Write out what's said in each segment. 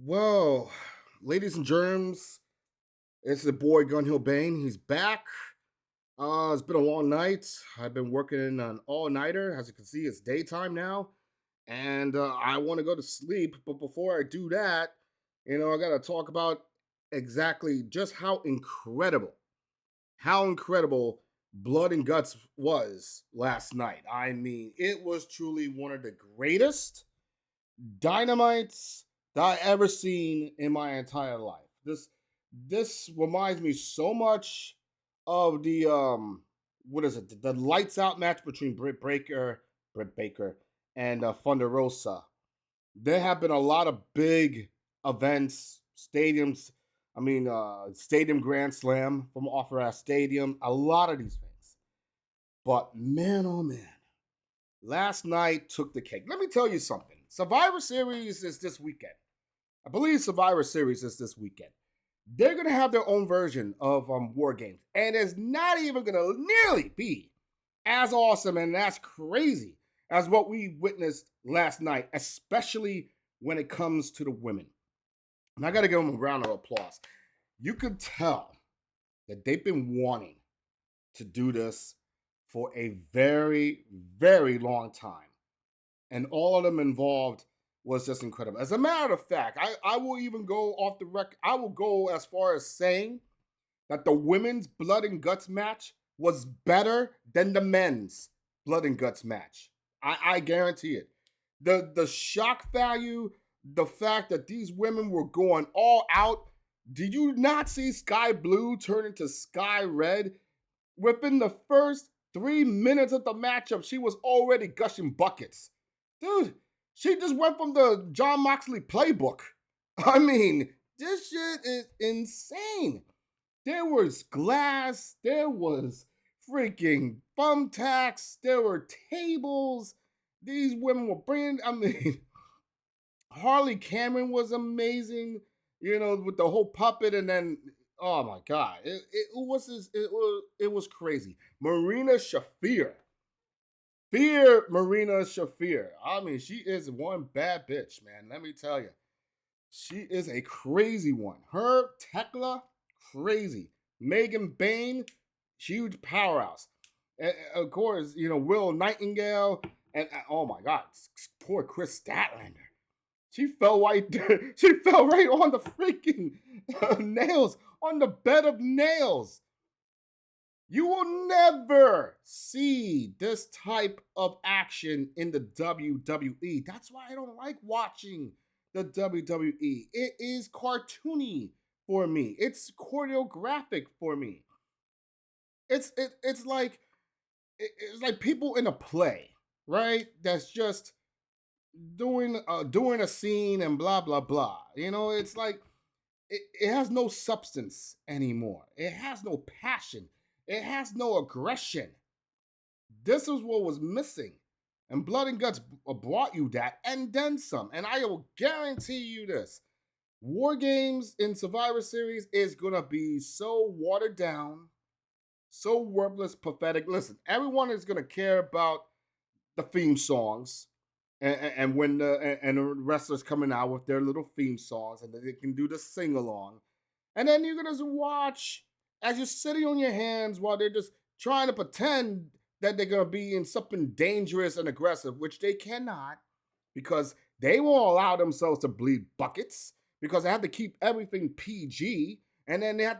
Well, ladies and germs, it's the boy Gun Hill Bane. He's back. It's been a long night. I've been working an all nighter. As you can see, it's daytime now, and I want to go to sleep. But before I do that, I got to talk about exactly just how incredible Blood and Guts was last night. I mean, it was truly one of the greatest dynamites that I ever seen in my entire life. This reminds me so much of the what is it? The lights out match between Britt Baker, and Thunder Rosa. There have been a lot of big events, stadiums. Stadium Grand Slam from Offer Ass Stadium. A lot of these things, but man, oh man, last night took the cake. Let me tell you something. Survivor Series is this weekend. I believe Survivor Series is this weekend. They're going to have their own version of War Games. And it's not even going to nearly be as awesome and as crazy as what we witnessed last night, especially when it comes to the women. And I got to give them a round of applause. You could tell that they've been wanting to do this for a very, very long time. And all of them involved was just incredible. As a matter of fact, I will even go off the record. I will go as far as saying that the women's blood and guts match was better than the men's blood and guts match. I guarantee it. The shock value, the fact that these women were going all out. Did you not see Sky Blue turn into Sky Red? Within the first 3 minutes of the matchup, she was already gushing buckets. Dude, she just went from the John Moxley playbook. I mean, this shit is insane. There was glass, there was freaking thumbtacks, there were tables. These women were bringing, Harley Cameron was amazing, with the whole puppet, and then oh my god, it was crazy. Marina Shafir. Fear Marina Shafir. I mean, she is one bad bitch, man. Let me tell you. She is a crazy one. Her Tekla, crazy. Megan Bain, huge powerhouse. And of course, Will Nightingale, and oh my God, poor Chris Statlander. She fell right there. She fell right on the freaking nails, on the bed of nails. You will never see this type of action in the WWE. That's why I don't like watching the WWE. It is cartoony for me. It's choreographic for me. It's like people in a play, right? That's just doing a scene and blah blah blah. It's like it has no substance anymore. It has no passion. It has no aggression. This is what was missing. And Blood and Guts brought you that and then some. And I will guarantee you this: War Games in Survivor Series is going to be so watered down, so worthless, pathetic. Listen, everyone is going to care about the theme songs. And when the wrestlers coming out with their little theme songs, and they can do the sing along, and then you're gonna watch as you're sitting on your hands while they're just trying to pretend that they're gonna be in something dangerous and aggressive, which they cannot, because they won't allow themselves to bleed buckets because they have to keep everything PG, and then they have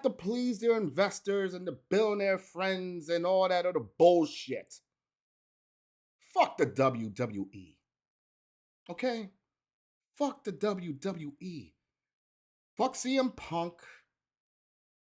to please their investors and the billionaire friends and all that other bullshit. Fuck the WWE. Okay? Fuck the WWE. Fuck CM Punk.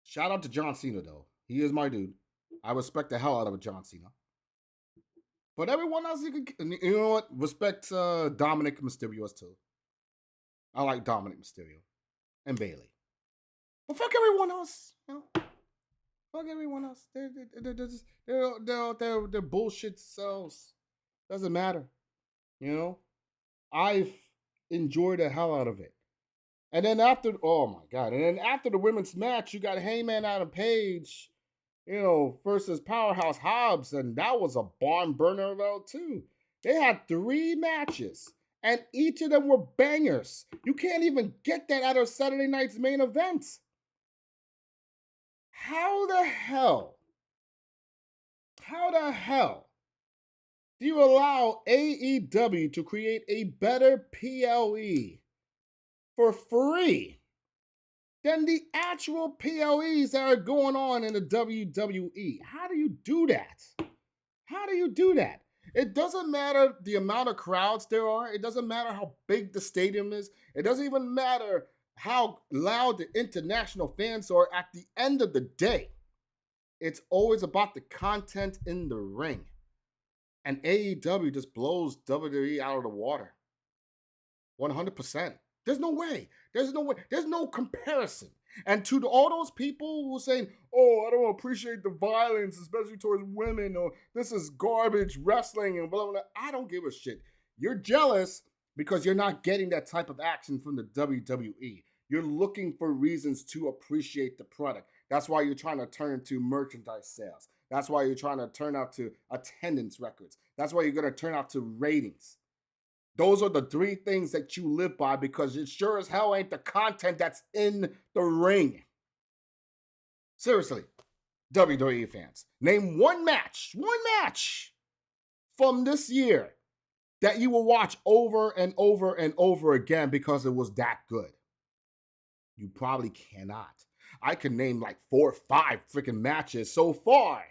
Shout out to John Cena, though. He is my dude. I respect the hell out of John Cena. But everyone else, you know what? Respect Dominic Mysterio too. I like Dominic Mysterio and Bailey. But fuck everyone else. Fuck everyone else. They're bullshit selves. Doesn't matter. I've enjoyed the hell out of it. And then oh my God. And then after the women's match, you got Heyman Adam Page, versus Powerhouse Hobbs. And that was a barn burner, though, too. They had 3 matches. And each of them were bangers. You can't even get that out of Saturday night's main event. How the hell? How the hell do you allow AEW to create a better PLE for free than the actual PLEs that are going on in the WWE? How do you do that? How do you do that? It doesn't matter the amount of crowds there are. It doesn't matter how big the stadium is. It doesn't even matter how loud the international fans are. At the end of the day, it's always about the content in the ring. And AEW just blows WWE out of the water. 100%. There's no way. There's no way. There's no comparison. And to all those people who are saying, oh, I don't appreciate the violence, especially towards women, or this is garbage wrestling and blah, blah, blah. I don't give a shit. You're jealous because you're not getting that type of action from the WWE. You're looking for reasons to appreciate the product. That's why you're trying to turn to merchandise sales. That's why you're trying to turn out to attendance records. That's why you're going to turn out to ratings. Those are the three things that you live by, because it sure as hell ain't the content that's in the ring. Seriously, WWE fans, name one match from this year that you will watch over and over and over again because it was that good. You probably cannot. I can name like 4 or 5 freaking matches so far,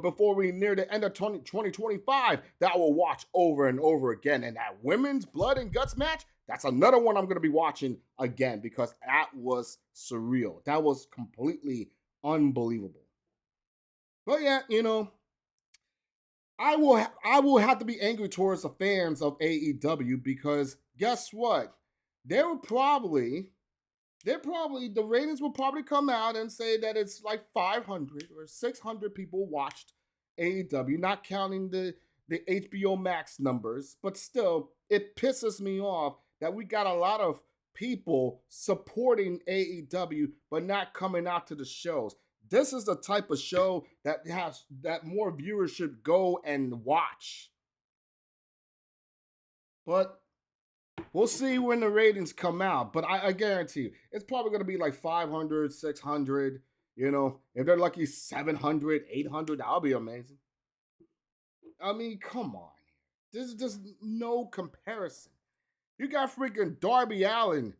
before we near the end of 2025, that I will watch over and over again. And that women's blood and guts match, that's another one I'm going to be watching again, because that was surreal. That was completely unbelievable. But yeah, I will have to be angry towards the fans of AEW, because guess what? The ratings will probably come out and say that it's like 500 or 600 people watched AEW, not counting the HBO Max numbers. But still, it pisses me off that we got a lot of people supporting AEW but not coming out to the shows. This is the type of show that more viewers should go and watch. But we'll see when the ratings come out, but I guarantee you, it's probably going to be like 500, 600, if they're lucky 700, 800, that'll be amazing. I mean, come on. There's just no comparison. You got freaking Darby Allin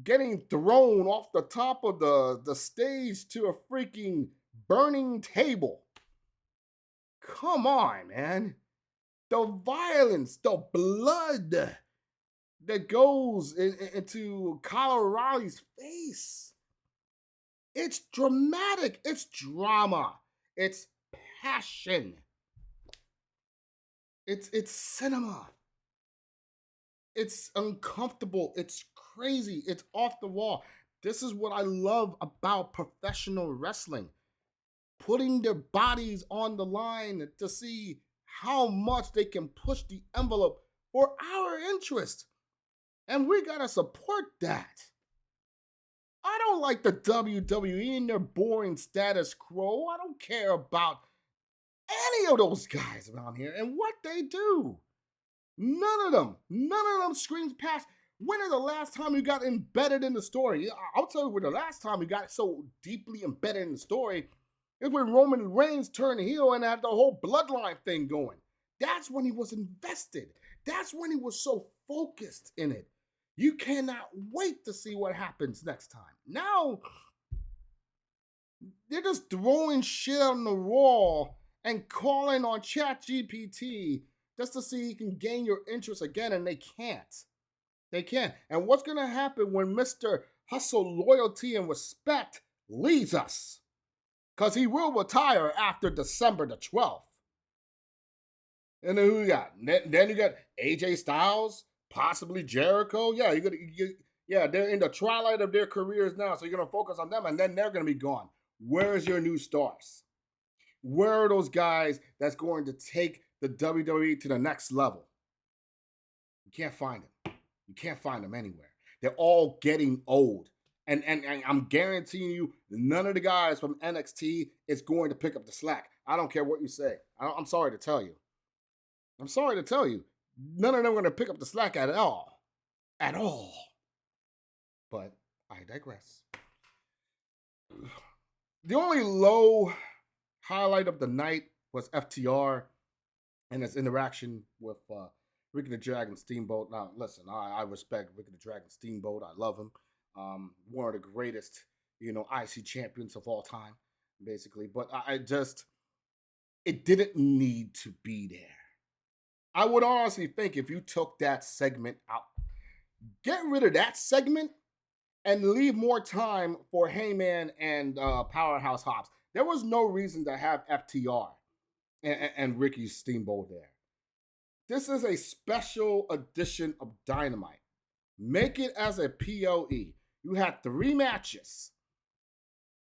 getting thrown off the top of the stage to a freaking burning table. Come on, man. The violence, the blood that goes into Kyle O'Reilly's face. It's dramatic. It's drama. It's passion. It's cinema. It's uncomfortable. It's crazy. It's off the wall. This is what I love about professional wrestling. Putting their bodies on the line to see how much they can push the envelope for our interest. And we gotta support that. I don't like the WWE and their boring status quo. I don't care about any of those guys around here and what they do. None of them screams past. When is the last time you got embedded in the story? I'll tell you when the last time you got so deeply embedded in the story is when Roman Reigns turned heel and had the whole bloodline thing going. That's when he was invested. That's when he was so focused in it. You cannot wait to see what happens next time. Now, they're just throwing shit on the wall and calling on ChatGPT just to see you can gain your interest again, and they can't. They can't. And what's going to happen when Mr. Hustle, Loyalty, and Respect leaves us? Because he will retire after December the 12th. And then who you got? Then you got AJ Styles, possibly Jericho. Yeah, they're in the twilight of their careers now, so you're going to focus on them, and then they're going to be gone. Where's your new stars? Where are those guys that's going to take the WWE to the next level? You can't find them. You can't find them anywhere. They're all getting old. And I'm guaranteeing you, none of the guys from NXT is going to pick up the slack. I don't care what you say. I'm sorry to tell you. I'm sorry to tell you. None of them are going to pick up the slack at all. At all. But I digress. The only low highlight of the night was FTR and his interaction with Ricky the Dragon Steamboat. Now, listen, I respect Ricky the Dragon Steamboat. I love him. One of the greatest, IC champions of all time, basically. But I just, it didn't need to be there. I would honestly think if you took that segment out, get rid of that segment and leave more time for Heyman and Powerhouse Hobbs. There was no reason to have FTR and Ricky Steamboat there. This is a special edition of Dynamite. Make it as a POE. You had 3 matches.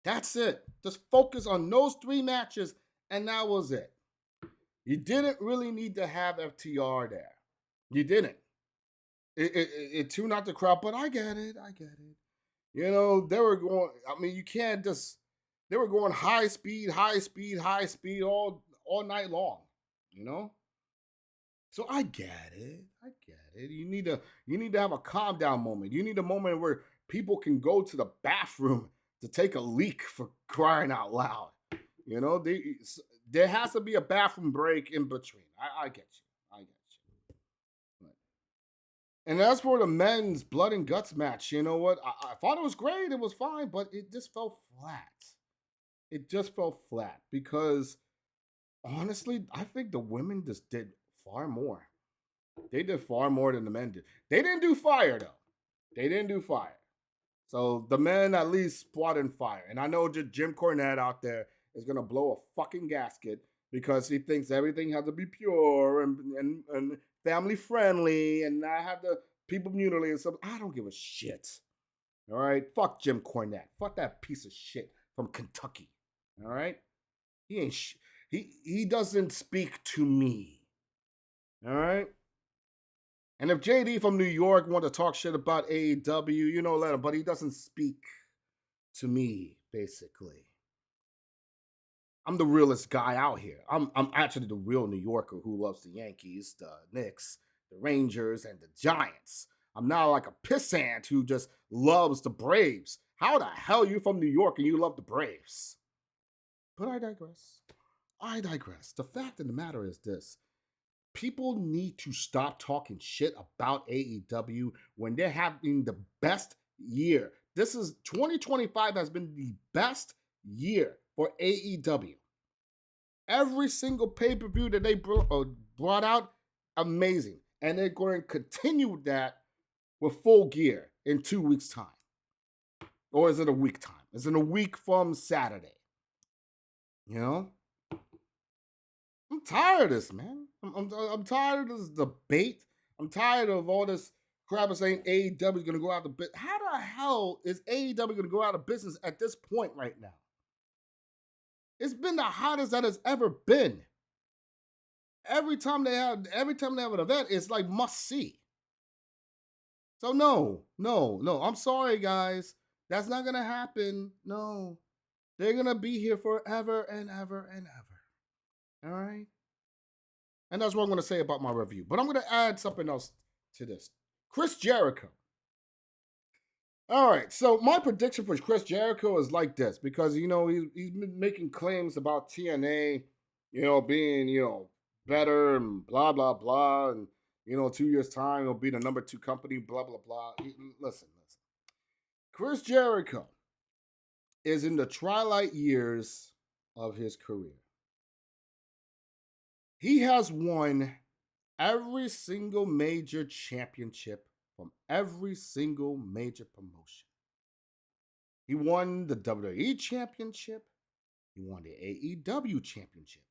That's it. Just focus on those 3 matches, and that was it. You didn't really need to have FTR there. You didn't. It tuned out the crowd, but I get it. They were going, you can't just, they were going high speed all night long, So I get it. You need to have a calm down moment. You need a moment where people can go to the bathroom to take a leak, for crying out loud. There has to be a bathroom break in between. I get you. And as for the men's blood and guts match, you know what? I thought it was great. It was fine, but it just fell flat. It just fell flat because, honestly, I think the women just did far more. They did far more than the men did. They didn't do fire, though. They didn't do fire. So the men at least brought in fire. And I know Jim Cornette out there is going to blow a fucking gasket because he thinks everything has to be pure and family friendly, and I have to people mutilate and stuff. I don't give a shit. All right, fuck Jim Cornette. Fuck that piece of shit from Kentucky. All right, he ain't. He doesn't speak to me. All right. And if JD from New York want to talk shit about AEW, let him. But he doesn't speak to me. Basically, I'm the realest guy out here. I'm actually the real New Yorker who loves the Yankees, the Knicks, the Rangers, and the Giants. I'm not like a pissant who just loves the Braves. How the hell are you from New York and you love the Braves? But I digress. The fact of the matter is this. People need to stop talking shit about AEW when they're having the best year. 2025 has been the best year for AEW. Every single pay-per-view that they brought out, amazing. And they're going to continue that with Full Gear in 2 weeks' time. Or is it a week time? Is it a week from Saturday? I'm tired of this, man. I'm tired of this debate. I'm tired of all this crap of saying AEW is going to go out of business. How the hell is AEW going to go out of business at this point right now? It's been the hottest that it's ever been. Every time they have an event, it's like must see. So no. I'm sorry, guys. That's not going to happen. No. They're going to be here forever and ever and ever. All right? And that's what I'm going to say about my review. But I'm going to add something else to this. Chris Jericho. All right, so my prediction for Chris Jericho is like this because, he's been making claims about TNA, being, better and blah, blah, blah. And, 2 years' time, it'll be the number 2 company, blah, blah, blah. Listen. Chris Jericho is in the twilight years of his career. He has won every single major championship from every single major promotion. He won the WWE Championship. He won the AEW Championship.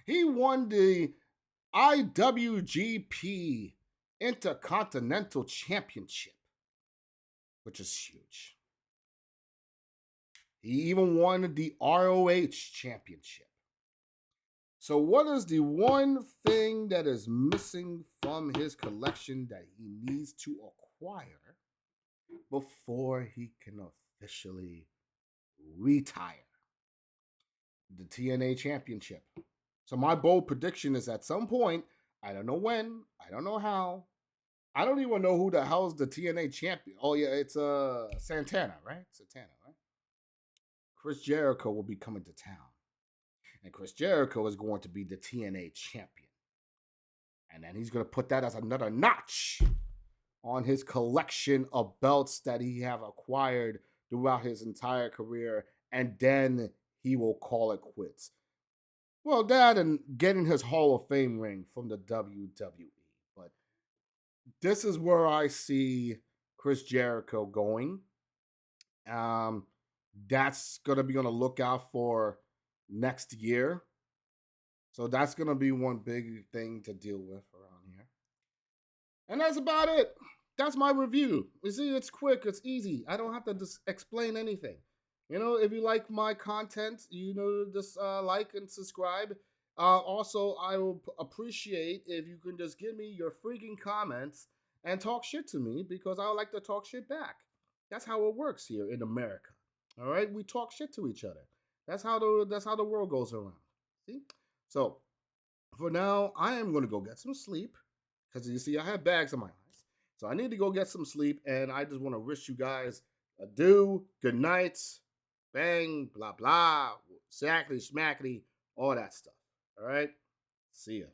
He won the IWGP Intercontinental Championship, which is huge. He even won the ROH Championship. So what is the one thing that is missing from his collection that he needs to acquire before he can officially retire? The TNA Championship. So my bold prediction is at some point, I don't know when. I don't know how. I don't even know who the hell's the TNA champion. Oh yeah, it's Santana, right? Santana, right? Chris Jericho will be coming to town, and Chris Jericho is going to be the TNA champion, and then he's going to put that as another notch on his collection of belts that he have acquired throughout his entire career, and then he will call it quits. Well, that and getting his Hall of Fame ring from the WWE. But this is where I see Chris Jericho going. Um, that's gonna be on the lookout for next year. So that's gonna be one big thing to deal with around here. And that's about it. That's my review. You see, it's quick, it's easy. I don't have to just explain anything. If you like my content, just like and subscribe. Also, I will appreciate if you can just give me your freaking comments and talk shit to me because I like to talk shit back. That's how it works here in America. All right, we talk shit to each other. That's how the world goes around. See, so for now, I am going to go get some sleep because you see, I have bags on my eyes. So I need to go get some sleep. And I just want to wish you guys adieu, good night, bang, blah, blah, sackety, schmackety, all that stuff. All right. See ya.